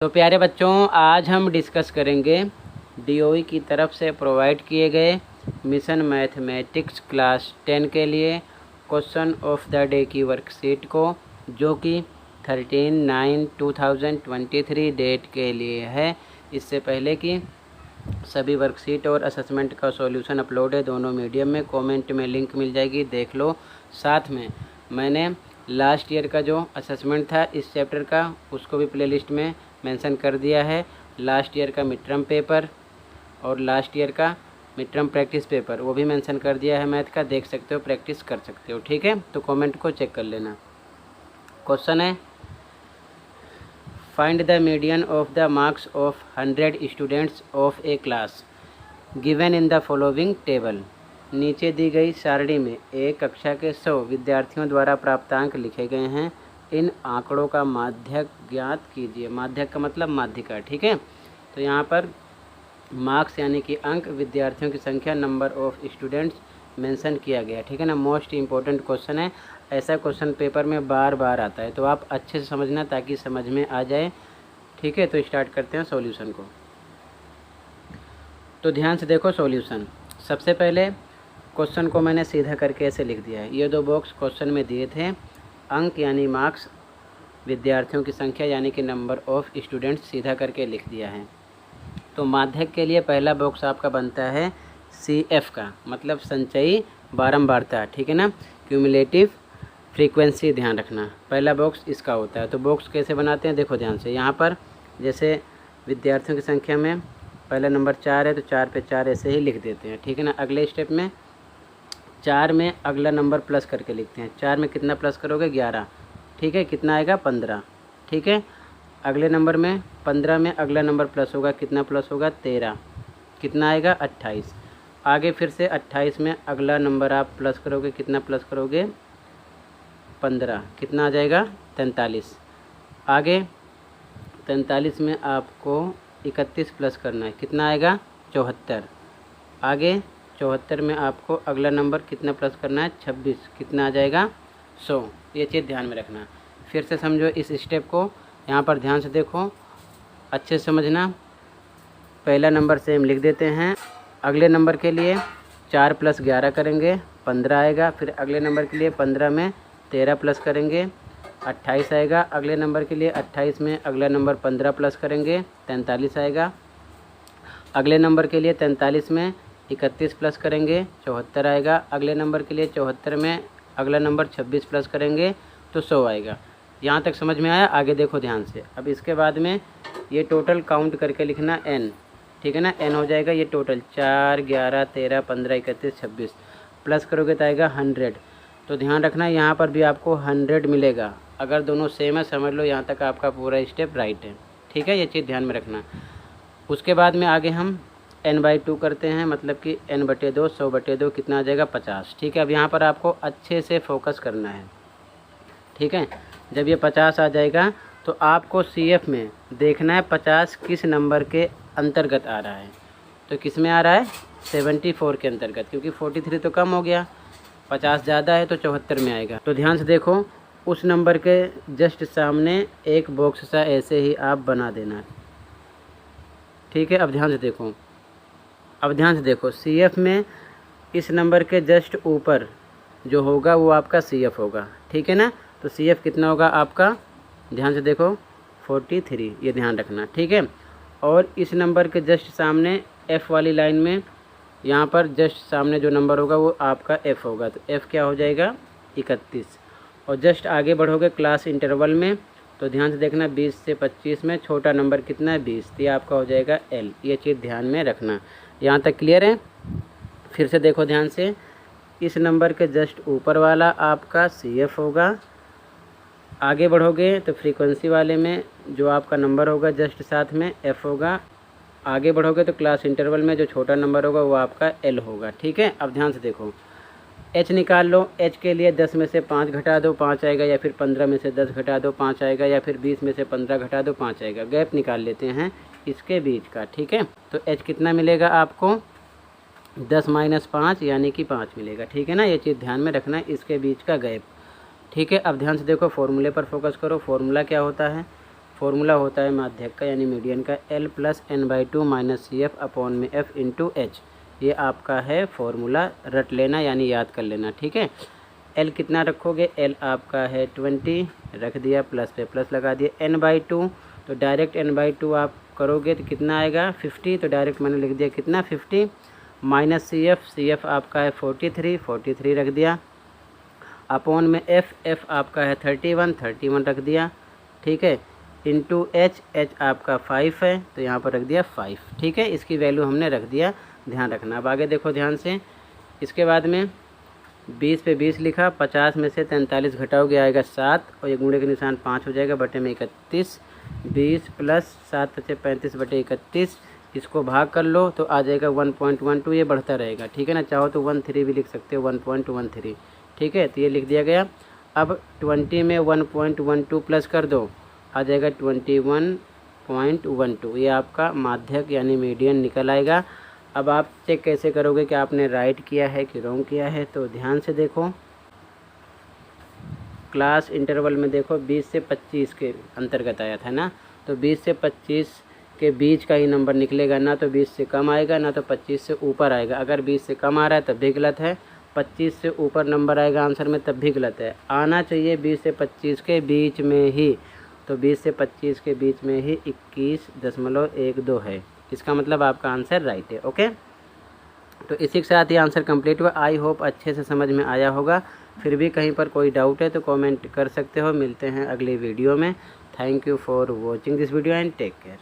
तो प्यारे बच्चों, आज हम डिस्कस करेंगे डीओई की तरफ से प्रोवाइड किए गए मिशन मैथमेटिक्स क्लास 10 के लिए क्वेश्चन ऑफ द डे की वर्कशीट को, जो कि 13/9/2023 डेट के लिए है। इससे पहले कि सभी वर्कशीट और असेसमेंट का सॉल्यूशन अपलोड है दोनों मीडियम में। कमेंट में लिंक मिल जाएगी, देख लो। साथ में मैंने लास्ट ईयर का जो असेसमेंट था इस चैप्टर का, उसको भी प्लेलिस्ट में मेंशन कर दिया है। लास्ट ईयर का मिड टर्म पेपर और लास्ट ईयर का मिड टर्म प्रैक्टिस पेपर वो भी मेंशन कर दिया है मैथ का, देख सकते हो, प्रैक्टिस कर सकते हो। ठीक है, तो कमेंट को चेक कर लेना। क्वेश्चन है, find the median of the marks of 100 students of A class given in the following table. नीचे दी गई सारणी में एक कक्षा के 100 विद्यार्थियों द्वारा प्राप्तांक लिखे गए हैं। इन आंकड़ों का माध्यक ज्ञात कीजिए। माध्यक का मतलब माध्यिका। ठीक है, तो यहाँ पर मार्क्स यानी कि अंक, विद्यार्थियों की संख्या, नंबर ऑफ स्टूडेंट्स मेंशन किया गया। ठीक है ना, मोस्ट इम्पोर्टेंट क्वेश्चन है। ऐसा क्वेश्चन पेपर में बार बार आता है, तो आप अच्छे से समझना ताकि समझ में आ जाए। ठीक है, तो स्टार्ट करते हैं सॉल्यूशन को। तो ध्यान से देखो सॉल्यूशन। सबसे पहले क्वेश्चन को मैंने सीधा करके ऐसे लिख दिया है। ये दो बॉक्स क्वेश्चन में दिए थे, अंक यानी मार्क्स, विद्यार्थियों की संख्या यानी कि नंबर ऑफ स्टूडेंट्स, सीधा करके लिख दिया है। तो माध्यक के लिए पहला बॉक्स आपका बनता है CF का, मतलब संचयी बारंबारता। ठीक है ना, क्यूमुलेटिव फ्रीक्वेंसी, ध्यान रखना, पहला बॉक्स इसका होता है। तो बॉक्स कैसे बनाते हैं, देखो ध्यान से। यहाँ पर जैसे विद्यार्थियों की संख्या में पहला नंबर 4 है, तो 4 पे 4 ऐसे ही लिख देते हैं। ठीक है ना, अगले स्टेप में 4 में अगला नंबर प्लस करके लिखते हैं। 4 में कितना प्लस करोगे, 11। ठीक है, कितना आएगा, 15। ठीक है, अगले नंबर में 15 में अगला नंबर प्लस होगा, कितना प्लस होगा, 13। कितना आएगा, 28। आगे फिर से 28 में अगला नंबर आप प्लस करोगे, कितना प्लस करोगे, 15। कितना आ जाएगा, 43। आगे 43 में आपको 31 प्लस करना है, कितना आएगा, 74। आगे 74 में आपको अगला नंबर कितना प्लस करना है, 26। कितना आ जाएगा, 100। ये चीज़ ध्यान में रखना। फिर से समझो इस स्टेप को, यहाँ पर ध्यान से देखो, अच्छे से समझना। पहला नंबर सेम लिख देते हैं। अगले नंबर के लिए 4 + 11 करेंगे, 15 आएगा। फिर अगले नंबर के लिए 15 में 13 प्लस करेंगे, 28 आएगा। अगले नंबर के लिए 28 में अगला नंबर 15 प्लस करेंगे, 43 आएगा। अगले नंबर के लिए 43 में 31 प्लस करेंगे, 74 आएगा। अगले नंबर के लिए 74 में अगला नंबर 26 प्लस करेंगे तो 100 आएगा। यहाँ तक समझ में आया? आगे देखो ध्यान से। अब इसके बाद में ये टोटल काउंट करके लिखना n। ठीक है ना, n हो जाएगा ये टोटल 4, 11, 13, 15, 31, 26 प्लस करोगे तो आएगा 100। तो ध्यान रखना यहाँ पर भी आपको 100 मिलेगा। अगर दोनों सेम है समझ लो यहाँ तक आपका पूरा स्टेप राइट है। ठीक है, ये चीज़ ध्यान में रखना। उसके बाद में आगे हम n/2 करते हैं, मतलब कि n/2, 100/2 कितना आ जाएगा, 50। ठीक है, अब यहाँ पर आपको अच्छे से फोकस करना है। ठीक है, जब ये 50 आ जाएगा तो आपको CF में देखना है 50 किस नंबर के अंतर्गत आ रहा है। तो किस में आ रहा है, 74 के अंतर्गत, क्योंकि 43 तो कम हो गया, 50 ज़्यादा है तो 74 में आएगा। तो ध्यान से देखो, उस नंबर के जस्ट सामने एक बॉक्स सा ऐसे ही आप बना देना। ठीक है, अब ध्यान से देखो, CF में इस नंबर के जस्ट ऊपर जो होगा वो आपका CF होगा। ठीक है ना, तो CF कितना होगा आपका, ध्यान से देखो, 43, ये ध्यान रखना। ठीक है, और इस नंबर के जस्ट सामने F वाली लाइन में यहाँ पर जस्ट सामने जो नंबर होगा वो आपका F होगा। तो F क्या हो जाएगा, 31। और जस्ट आगे बढ़ोगे क्लास इंटरवल में, तो ध्यान से देखना, 20 से 25 में छोटा नंबर कितना है, 20। तो ये आपका हो जाएगा L। ये चीज़ ध्यान में रखना। यहाँ तक क्लियर है? फिर से देखो ध्यान से, इस नंबर के जस्ट ऊपर वाला आपका CF होगा। आगे बढ़ोगे तो फ्रीक्वेंसी वाले में जो आपका नंबर होगा जस्ट साथ में F होगा। आगे बढ़ोगे तो क्लास इंटरवल में जो छोटा नंबर होगा वो आपका L होगा। ठीक है, अब ध्यान से देखो, H निकाल लो। H के लिए 10 में से 5 घटा दो, 5 आएगा, या फिर 15 में से 10 घटा दो, 5 आएगा, या फिर 20 में से 15 घटा दो, 5 आएगा। गैप निकाल लेते हैं इसके बीच का। ठीक है, तो H कितना मिलेगा आपको, 10 - 5 यानी कि 5 मिलेगा। ठीक है ना, ये चीज़ ध्यान में रखना, इसके बीच का गैप। ठीक है, अब ध्यान से देखो, फॉर्मूले पर फोकस करो। फॉर्मूला क्या होता है, फॉर्मूला होता है माध्यक का यानी मीडियन का L plus n/2 minus CF upon में F इंटू H। ये आपका है फॉर्मूला, रट लेना यानी याद कर लेना, ठीक है। L कितना रखोगे, L आपका है 20 रख दिया, प्लस पे प्लस लगा दिया, n/2 तो डायरेक्ट n/2 आप करोगे तो कितना आएगा 50, तो डायरेक्ट मैंने लिख दिया कितना 50 माइनस CF आपका है 43 रख दिया, अपॉन में F आपका है 31 रख दिया, ठीक है, इंटू H आपका 5 है तो यहाँ पर रख दिया 5, ठीक है। इसकी वैल्यू हमने रख दिया, ध्यान रखना। अब आगे देखो ध्यान से, इसके बाद में 20 पे 20 लिखा, 50 में से 43 घटाओगे आएगा 7 और ये गुणे के निशान 5 हो जाएगा, बटे में 31, 20 प्लस 7 बचे 35 बटे 31, इसको भाग कर लो तो आ जाएगा 1.12, ये बढ़ता रहेगा, ठीक है ना। चाहो तो 13 भी लिख सकते हो, 1.13, ठीक है, तो ये लिख दिया गया। अब 20 में 1.12 प्लस कर दो, आ जाएगा 21.12, ये आपका माध्यक यानी मीडियन निकल आएगा। अब आप चेक कैसे करोगे कि आपने राइट किया है कि रॉन्ग किया है, तो ध्यान से देखो, क्लास इंटरवल में देखो 20 से 25 के अंतर्गत आया था ना, तो 20 से 25 के बीच का ही नंबर निकलेगा, ना तो 20 से कम आएगा ना तो 25 से ऊपर आएगा। अगर 20 से कम आ रहा है तब भी गलत है, 25 से ऊपर नंबर आएगा आंसर में तब भी गलत है। आना चाहिए 20 से 25 के बीच में ही, तो 20 से 25 के बीच में ही 21.12 है, इसका मतलब आपका आंसर राइट है। ओके, तो इसी के साथ ये आंसर कंप्लीट हुआ। आई होप अच्छे से समझ में आया होगा। फिर भी कहीं पर कोई डाउट है तो कमेंट कर सकते हो। मिलते हैं अगली वीडियो में। Thank you for watching this video and take care.